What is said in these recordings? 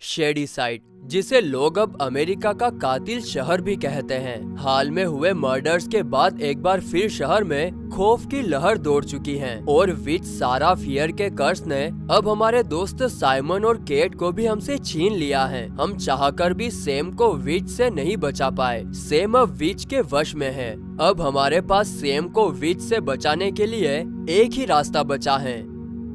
शेडीसाइड, जिसे लोग अब अमेरिका का कातिल शहर भी कहते हैं। हाल में हुए मर्डर्स के बाद एक बार फिर शहर में खौफ की लहर दौड़ चुकी है और विच सारा फियर के कर्स ने अब हमारे दोस्त साइमन और केट को भी हमसे छीन लिया है। हम चाहकर भी सैम को विच से नहीं बचा पाए। सैम अब विच के वश में है। अब हमारे पास सैम को विच से बचाने के लिए एक ही रास्ता बचा है,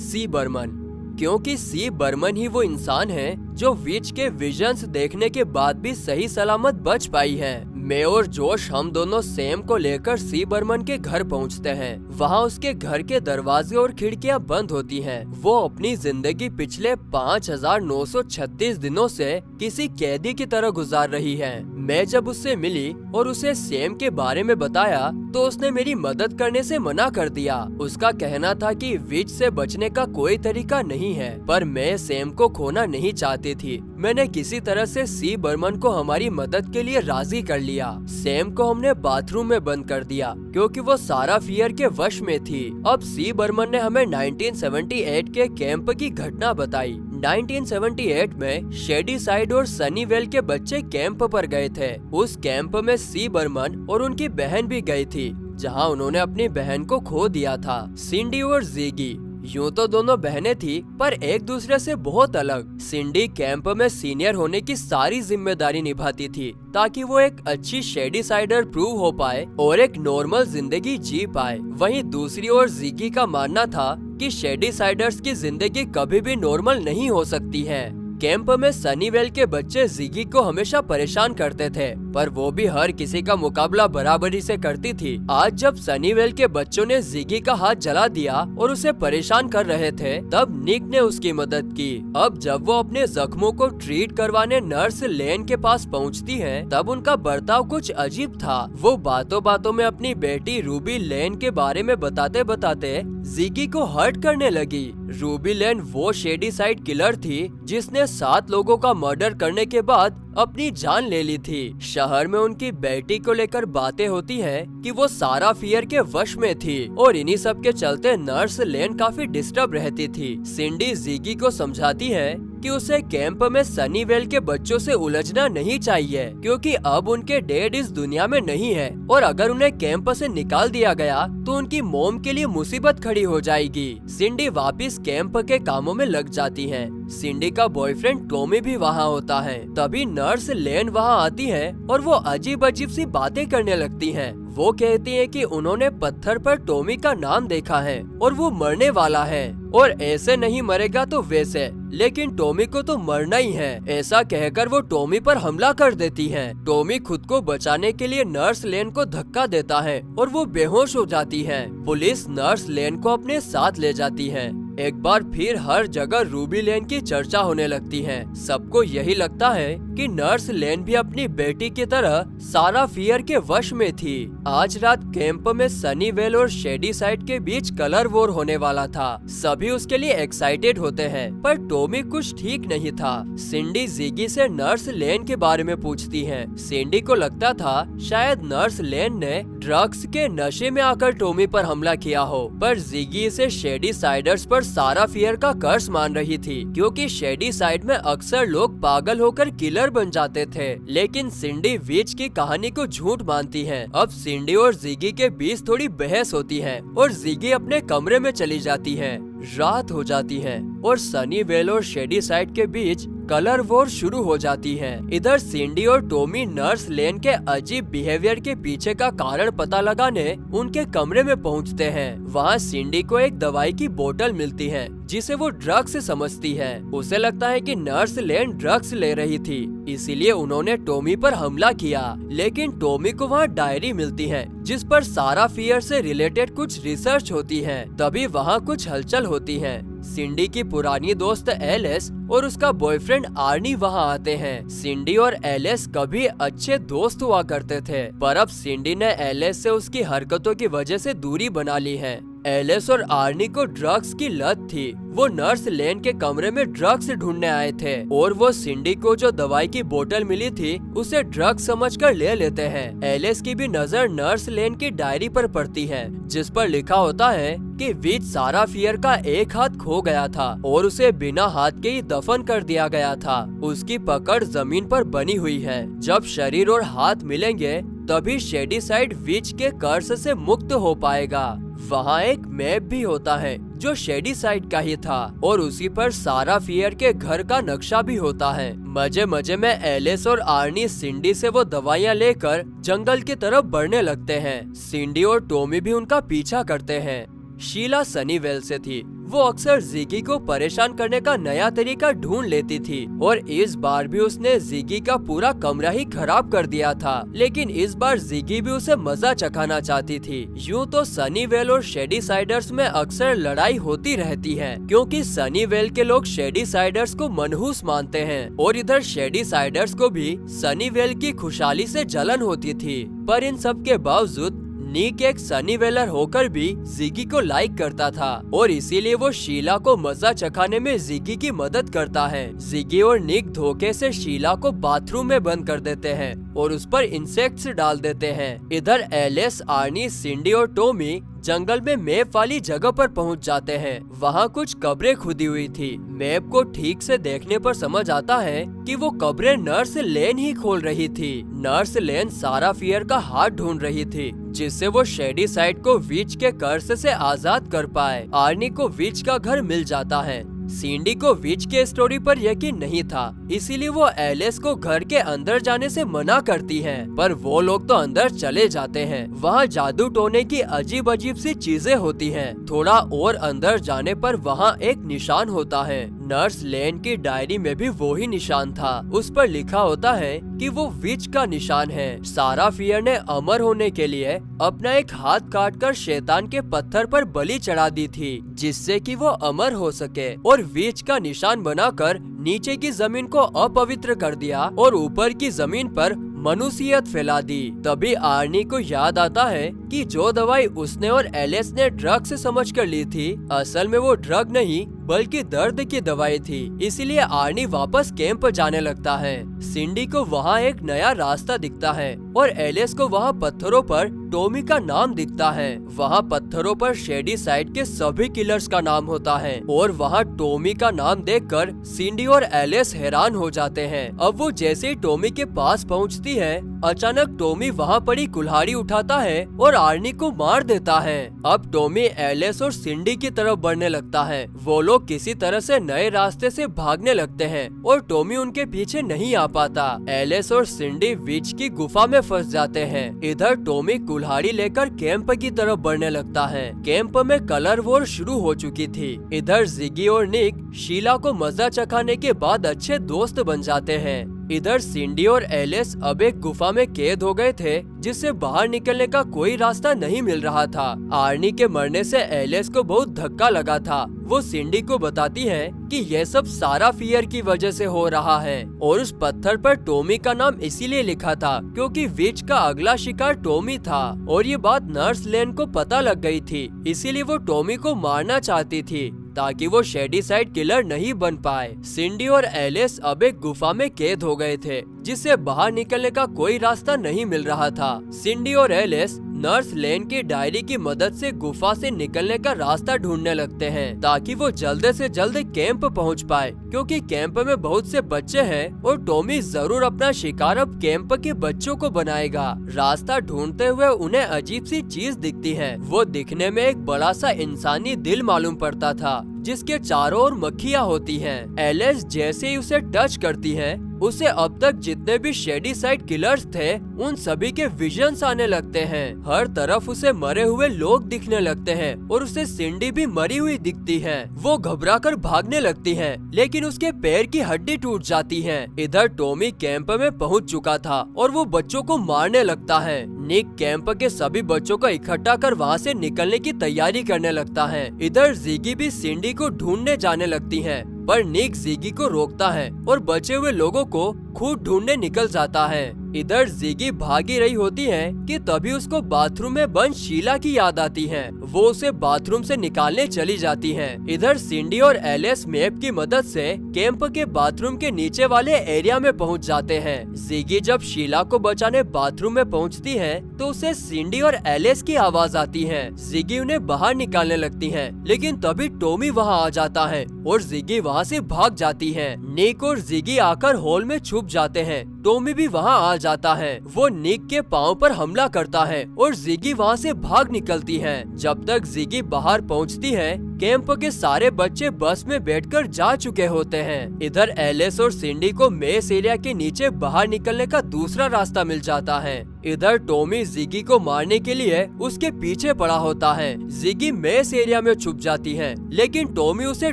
सी बर्मन। क्योंकि सी बर्मन ही वो इंसान है जो विच के विजन्स देखने के बाद भी सही सलामत बच पाई है। मैं और जोश हम दोनों सैम को लेकर सी बर्मन के घर पहुंचते हैं। वहां उसके घर के दरवाजे और खिड़कियां बंद होती हैं। वो अपनी जिंदगी पिछले 5936 दिनों से किसी कैदी की तरह गुजार रही है। मैं जब उससे मिली और उसे सैम के बारे में बताया तो उसने मेरी मदद करने से मना कर दिया। उसका कहना था कि विच से बचने का कोई तरीका नहीं है, पर मैं सैम को खोना नहीं चाहती थी। मैंने किसी तरह से सी बर्मन को हमारी मदद के लिए राजी कर लिया। सैम को हमने बाथरूम में बंद कर दिया क्योंकि वो सारा फियर के वश में थी। अब सी बर्मन ने हमें 1978 के कैंप की घटना बताई। 1978 में शेडीसाइड और सनीवेल के बच्चे कैंप पर गए थे। उस कैंप में सी बर्मन और उनकी बहन भी गई थी, जहां उन्होंने अपनी बहन को खो दिया था। सिंडी और ज़िगी यूं तो दोनों बहनें थी, पर एक दूसरे से बहुत अलग। सिंडी कैंप में सीनियर होने की सारी जिम्मेदारी निभाती थी ताकि वो एक अच्छी शेडीसाइडर प्रूव हो पाए और एक नॉर्मल जिंदगी जी पाए। वहीं दूसरी ओर ज़िगी का मानना था कि शेडीसाइडर्स की जिंदगी कभी भी नॉर्मल नहीं हो सकती है। कैंप में सनीवेल के बच्चे ज़िगी को हमेशा परेशान करते थे, पर वो भी हर किसी का मुकाबला बराबरी से करती थी। आज जब सनीवेल के बच्चों ने ज़िगी का हाथ जला दिया और उसे परेशान कर रहे थे, तब निक ने उसकी मदद की। अब जब वो अपने जख्मों को ट्रीट करवाने नर्स लेन के पास पहुंचती हैं, तब उनका बर्ताव कुछ अजीब था। वो बातों बातों में अपनी बेटी रूबी लेन के बारे में बताते बताते ज़िगी को हर्ट करने लगी। रूबी लेन वो शेडीसाइड किलर थी जिसने 7 लोगों का मर्डर करने के बाद अपनी जान ले ली थी। शहर में उनकी बेटी को लेकर बातें होती हैं कि वो सारा फियर के वश में थी और इन्हीं सब के चलते नर्स लेन काफी डिस्टर्ब रहती थी। सिंडी ज़िगी को समझाती है कि उसे कैंप में सनीवेल के बच्चों से उलझना नहीं चाहिए, क्योंकि अब उनके डैड इस दुनिया में नहीं है और अगर उन्हें कैंप से निकाल दिया गया तो उनकी मॉम के लिए मुसीबत खड़ी हो जाएगी। सिंडी वापस कैंप के कामों में लग जाती है। सिंडी का बॉयफ्रेंड टॉमी भी वहाँ होता है। तभी नर्स लेन वहाँ आती है और वो अजीब अजीब सी बातें करने लगती हैं। वो कहती है कि उन्होंने पत्थर पर टॉमी का नाम देखा है और वो मरने वाला है और ऐसे नहीं मरेगा तो वैसे, लेकिन टॉमी को तो मरना ही है। ऐसा कहकर वो टॉमी पर हमला कर देती है। टॉमी खुद को बचाने के लिए नर्स लेन को धक्का देता है और वो बेहोश हो जाती है। पुलिस नर्स लेन को अपने साथ ले जाती है। एक बार फिर हर जगह रूबी लेन की चर्चा होने लगती है। सबको यही लगता है कि नर्स लेन भी अपनी बेटी की तरह सारा फियर के वश में थी। आज रात कैंप में सनीवेल और शेडीसाइड के बीच कलर वॉर होने वाला था। सभी उसके लिए एक्साइटेड होते हैं, पर टॉमी कुछ ठीक नहीं था। सिंडी ज़िगी से नर्स लेन के बारे में पूछती है। सिंडी को लगता था शायद नर्स लेन ने ड्रग्स के नशे में आकर टॉमी पर हमला किया हो, पर ज़िगी इसे शेडीसाइडर्स पर सारा फियर का कर्स मान रही थी, क्योंकि शेडीसाइड में अक्सर लोग पागल होकर किलर बन जाते थे। लेकिन सिंडी विच की कहानी को झूठ मानती है। अब सिंडी और ज़िगी के बीच थोड़ी बहस होती है और ज़िगी अपने कमरे में चली जाती है। रात हो जाती है और सनीवेल और शेडीसाइड के बीच कलर वॉर शुरू हो जाती है। इधर सिंडी और टॉमी नर्स लेन के अजीब बिहेवियर के पीछे का कारण पता लगाने उनके कमरे में पहुंचते हैं। वहां सिंडी को एक दवाई की बोतल मिलती है जिसे वो ड्रग्स समझती है। उसे लगता है कि नर्स लेन ड्रग्स ले रही थी, इसीलिए उन्होंने टॉमी पर हमला किया। लेकिन टॉमी को वहाँ डायरी मिलती है जिस पर सारा फियर से रिलेटेड कुछ रिसर्च होती है। तभी वहाँ कुछ हलचल होती है। सिंडी की पुरानी दोस्त एलिस और उसका बॉयफ्रेंड आर्नी वहाँ आते हैं। सिंडी और एलिस कभी अच्छे दोस्त हुआ करते थे, पर अब सिंडी ने एलिस से उसकी हरकतों की वजह से दूरी बना ली है। एलिस और आर्नी को ड्रग्स की लत थी। वो नर्स लेन के कमरे में ड्रग्स ढूंढने आए थे और वो सिंडी को जो दवाई की बोतल मिली थी उसे ड्रग्स समझकर ले लेते हैं। एलिस की भी नजर नर्स लेन की डायरी पर पड़ती है, जिस पर लिखा होता है कि विच सारा फियर का एक हाथ खो गया था और उसे बिना हाथ के ही दफन कर दिया गया था। उसकी पकड़ जमीन पर बनी हुई है। जब शरीर और हाथ मिलेंगे तभी शेडीसाइड विच के कर्ज से मुक्त हो पाएगा। वहाँ एक मैप भी होता है जो शेडीसाइड का ही था और उसी पर सारा फियर के घर का नक्शा भी होता है। मजे मजे में एलिस और आर्नी सिंडी से वो दवाइयाँ लेकर जंगल की तरफ बढ़ने लगते हैं। सिंडी और टॉमी भी उनका पीछा करते हैं। शीला सनीवेल से थी। वो अक्सर जिगी को परेशान करने का नया तरीका ढूंढ लेती थी और इस बार भी उसने जिगी का पूरा कमरा ही खराब कर दिया था। लेकिन इस बार जिगी भी उसे मजा चखाना चाहती थी। यूँ तो सनीवेल और शेडीसाइडर्स में अक्सर लड़ाई होती रहती है, क्योंकि सनीवेल के लोग शेडीसाइडर्स को मनहूस मानते हैं और इधर शेडीसाइडर्स को भी सनीवेल की खुशहाली से जलन होती थी। पर इन सब के बावजूद निक एक सनीवेलर होकर भी जिगी को लाइक करता था और इसीलिए वो शीला को मजा चखाने में जिगी की मदद करता है। जिगी और निक धोखे से शीला को बाथरूम में बंद कर देते हैं और उस पर इंसेक्ट्स डाल देते हैं। इधर एलिस, आर्नी, सिंडी और टॉमी जंगल में मैप वाली जगह पर पहुंच जाते हैं। वहां कुछ कब्रें खुदी हुई थी। मैप को ठीक से देखने पर समझ आता है कि वो कब्रें नर्स लेन ही खोल रही थी। नर्स लेन सारा फियर का हाथ ढूंढ रही थी, जिससे वो शेडीसाइड को विच के कर्ज से आजाद कर पाए। आर्नी को विच का घर मिल जाता है। सिंडी को विच के स्टोरी पर यकीन नहीं था, इसीलिए वो एलिस को घर के अंदर जाने से मना करती है। पर वो लोग तो अंदर चले जाते हैं। वहाँ जादू टोने की अजीब अजीब सी चीजें होती हैं। थोड़ा और अंदर जाने पर वहाँ एक निशान होता है। नर्स लेन की डायरी में भी वो ही निशान था। उस पर लिखा होता है कि वो विच का निशान है। सारा फियर ने अमर होने के लिए अपना एक हाथ काटकर शैतान के पत्थर पर बलि चढ़ा दी थी, जिससे कि वो अमर हो सके, और विच का निशान बनाकर नीचे की जमीन को अपवित्र कर दिया और ऊपर की जमीन पर मनुष्यत फैला दी। तभी आर्नी को याद आता है कि जो दवाई उसने और एलिस ने ड्रग से समझ कर ली थी, असल में वो ड्रग नहीं बल्कि दर्द की दवाई थी। इसीलिए आर्नी वापस कैंप जाने लगता है। सिंडी को वहाँ एक नया रास्ता दिखता है और एलिस को वहाँ पत्थरों पर टॉमी का नाम दिखता है। वहाँ पत्थरों पर शेडीसाइड के सभी किलर्स का नाम होता है और वहाँ टॉमी का नाम देखकर सिंडी और एलिस हैरान हो जाते हैं। अब वो जैसे ही टॉमी के पास पहुँचती है, अचानक टॉमी वहाँ पड़ी कुल्हाड़ी उठाता है और आर्नी को मार देता है। अब टॉमी एलिस और सिंडी की तरफ बढ़ने लगता है। वो लोग किसी तरह से नए रास्ते से भागने लगते हैं और टॉमी उनके पीछे नहीं आ पाता। एलिस और सिंडी विच की गुफा में फंस जाते हैं। इधर टॉमी कुल्हाड़ी लेकर कैंप की तरफ बढ़ने लगता है। कैंप में कलर वॉर शुरू हो चुकी थी। इधर जिगी और निक शीला को मजा चखाने के बाद अच्छे दोस्त बन जाते हैं। इधर सिंडी और एलिस अब एक गुफा में कैद हो गए थे, जिससे बाहर निकलने का कोई रास्ता नहीं मिल रहा था। आर्नी के मरने से एलिस को बहुत धक्का लगा था। वो सिंडी को बताती है कि यह सब सारा फियर की वजह से हो रहा है और उस पत्थर पर टॉमी का नाम इसीलिए लिखा था क्योंकि विच का अगला शिकार टॉमी था और ये बात नर्स लेन को पता लग गई थी। इसीलिए वो टॉमी को मारना चाहती थी ताकि वो शेडीसाइड किलर नहीं बन पाए। सिंडी और एलिस अब एक गुफा में कैद हो गए थे, जिससे बाहर निकलने का कोई रास्ता नहीं मिल रहा था। सिंडी और एलिस नर्स लेन की डायरी की मदद से गुफा से निकलने का रास्ता ढूंढने लगते हैं ताकि वो जल्द से जल्द कैंप पहुंच पाए, क्योंकि कैंप में बहुत से बच्चे हैं और टॉमी जरूर अपना शिकार अब कैंप के बच्चों को बनाएगा। रास्ता ढूंढते हुए उन्हें अजीब सी चीज दिखती है। वो दिखने में एक बड़ा सा इंसानी दिल मालूम पड़ता था, जिसके चारों ओर मक्खियाँ होती हैं। एलिस जैसे ही उसे टच करती है, उसे अब तक जितने भी शेडीसाइड किलर्स थे उन सभी के विजन्स आने लगते हैं। हर तरफ उसे मरे हुए लोग दिखने लगते हैं और उसे सिंडी भी मरी हुई दिखती है। वो घबराकर भागने लगती है, लेकिन उसके पैर की हड्डी टूट जाती है। इधर टॉमी कैंप में पहुंच चुका था और वो बच्चों को मारने लगता है। निक कैंप के सभी बच्चों को इकट्ठा कर वहाँ से निकलने की तैयारी करने लगता है। इधर जिगी भी सिंडी को ढूंढने जाने लगती है, पर निक जिगी को रोकता है और बचे हुए लोगों को खुद ढूंढने निकल जाता है। इधर जिगी भागी रही होती है कि तभी उसको बाथरूम में बंद शीला की याद आती है। वो उसे बाथरूम से निकालने चली जाती है। इधर सिंडी और एलिस मैप की मदद से कैंप के बाथरूम के नीचे वाले एरिया में पहुंच जाते हैं। जिगी जब शीला को बचाने बाथरूम में पहुंचती है तो उसे सिंडी और एलिस की आवाज आती है। जिगी उन्हें बाहर निकालने लगती है, लेकिन तभी टॉमी वहां आ जाता है और जिगी वहां से भाग जाती है। निक और जिगी आकर हॉल में छुप जाते हैं। टॉमी भी वहां आ जाता है। वो निक के पाँव पर हमला करता है और जिगी वहां से भाग निकलती है। जब तक जिगी बाहर पहुंचती है, कैंप के सारे बच्चे बस में बैठकर जा चुके होते हैं। इधर एलिस और सिंडी को मेस एरिया के नीचे बाहर निकलने का दूसरा रास्ता मिल जाता है। इधर टॉमी जिगी को मारने के लिए उसके पीछे पड़ा होता है। जिगी मेस एरिया में छुप जाती है, लेकिन टॉमी उसे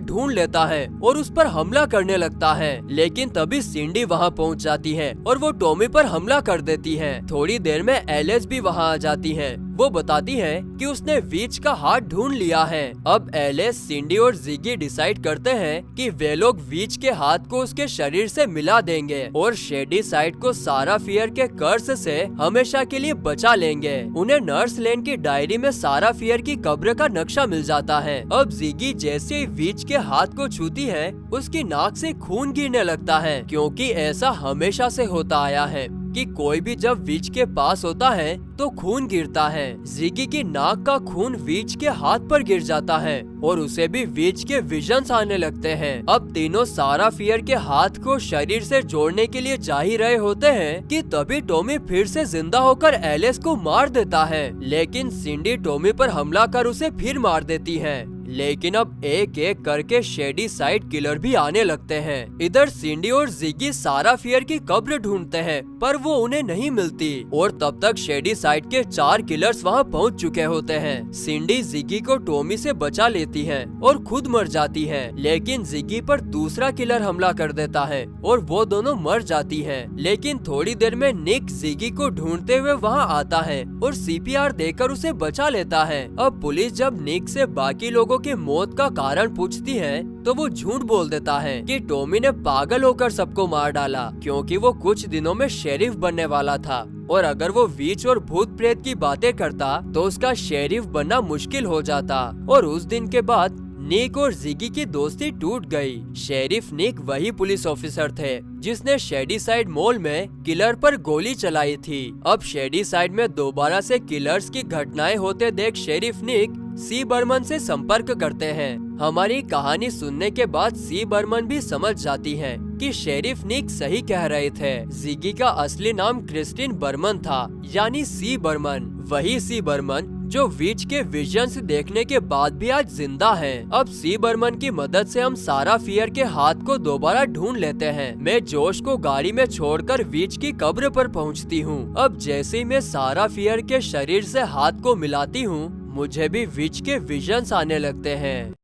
ढूंढ लेता है और उस पर हमला करने लगता है। लेकिन तभी सिंडी वहां पहुंच जाती है और वो टॉमी पर हमला कर देती है। थोड़ी देर में एलिस भी वहां आ जाती है। वो बताती है कि उसने विच का हाथ ढूंढ लिया है। अब एलिस, सिंडी और जिगी डिसाइड करते हैं कि वे लोग विच के हाथ को उसके शरीर से मिला देंगे और शेडी साइड को सारा फियर के कर्स से हमेशा के लिए बचा लेंगे। उन्हें नर्स लेन की डायरी में सारा फियर की कब्र का नक्शा मिल जाता है। अब जिगी जैसे ही विच के हाथ को छूती है, उसकी नाक से खून गिरने लगता है, क्योंकि ऐसा हमेशा से होता आया है कि कोई भी जब विच के पास होता है तो खून गिरता है। जिगी की नाक का खून विच के हाथ पर गिर जाता है और उसे भी विच के विजन्स आने लगते हैं। अब तीनों सारा फियर के हाथ को शरीर से जोड़ने के लिए जा ही रहे होते हैं कि तभी टॉमी फिर से जिंदा होकर एलिस को मार देता है, लेकिन सिंडी टॉमी पर हमला कर उसे फिर मार देती है। लेकिन अब एक एक करके शेडी साइड किलर भी आने लगते हैं। इधर सिंडी और जिगी सारा फियर की कब्र ढूंढते हैं, पर वो उन्हें नहीं मिलती और तब तक शेडी साइड के 4 किलर्स वहां पहुंच चुके होते हैं। सिंडी जिगी को टॉमी से बचा लेती है और खुद मर जाती है, लेकिन जिगी पर दूसरा किलर हमला कर देता है और वो दोनों मर जाती है। लेकिन थोड़ी देर में निक जिगी को ढूंढते हुए वहाँ आता है और CPR देकर उसे बचा लेता है। अब पुलिस जब निक से बाकी लोगों की मौत का कारण पूछती है तो वो झूठ बोल देता है कि टॉमी ने पागल होकर सबको मार डाला, क्योंकि वो कुछ दिनों में शेरिफ बनने वाला था और अगर वो विच और भूत प्रेत की बातें करता तो उसका शेरिफ बनना मुश्किल हो जाता। और उस दिन के बाद निक और जिगी की दोस्ती टूट गई। शेरिफ निक वही पुलिस ऑफिसर थे जिसने शेडी साइड मॉल में किलर पर गोली चलाई थी। अब शेडी साइड में दोबारा से किलर्स की घटनाएं होते देख शेरिफ निक सी बर्मन से संपर्क करते हैं। हमारी कहानी सुनने के बाद सी बर्मन भी समझ जाती है कि शेरिफ निक सही कह रहे थे। जिगी का असली नाम क्रिस्टिन बर्मन था, यानी सी बर्मन, वही सी बर्मन जो विच के विजन्स देखने के बाद भी आज जिंदा है। अब सी बर्मन की मदद से हम सारा फियर के हाथ को दोबारा ढूंढ लेते हैं। मैं जोश को गाड़ी में छोड़कर विच की कब्र पर पहुंचती हूं। अब जैसे ही मैं सारा फियर के शरीर से हाथ को मिलाती हूं, मुझे भी विच के विजन्स आने लगते हैं।